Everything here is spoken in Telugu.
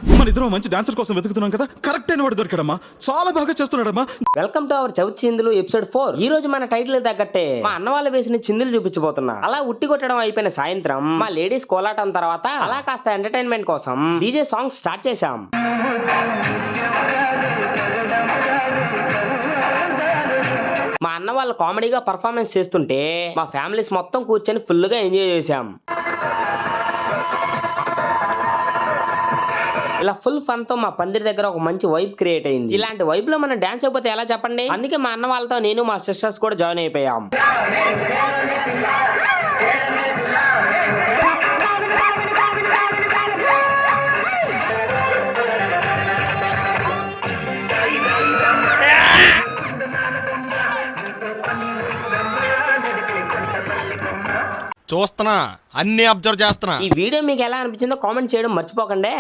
మన ఇద్దరం మంచి డాన్సర్ కోసం వెతుకుతున్నాం కదా, కరెక్ట్ అయిన వాడు దొరికాడమ్మా. చాలా బాగా చేస్తున్నాడమ్మా. వెల్కమ్ టు అవర్ చవితి చిందులు ఎపిసోడ్ 4. ఈ రోజు మన టైటిల్ తగ్గట్టే మా అన్న వాళ్ళు వేసిన చిందులు చూపించబోతున్నా. అలా ఉట్టి కొట్టడం అయిపోయిన సాయంత్రం మా లేడీస్ కోలాటం తర్వాత అలా కాస్త ఎంటర్టైన్మెంట్ కోసం డీజే సాంగ్స్ స్టార్ట్ చేశాం. మా అన్న వాళ్ళు కామెడీగా పర్ఫార్మెన్స్ చేస్తుంటే మా ఫ్యామిలీస్ మొత్తం కూర్చొని ఫుల్ గా ఎంజాయ్ చేశాం. ఇలా ఫుల్ ఫన్ తో మా పందిరి దగ్గర ఒక మంచి వైబ్ క్రియేట్ అయింది. ఇలాంటి వైబ్ లో మనం డాన్స్ అయిపోతే ఎలా చెప్పండి? అందుకే మా అన్న వాళ్ళతో నేను మా సిస్టర్స్ కూడా జాయిన్ అయిపోయాం. చూస్తున్నా, అన్ని అబ్జర్వ్ చేస్తున్నా. ఈ వీడియో మీకు ఎలా అనిపించిందో కామెంట్ చేయడం మర్చిపోకండి.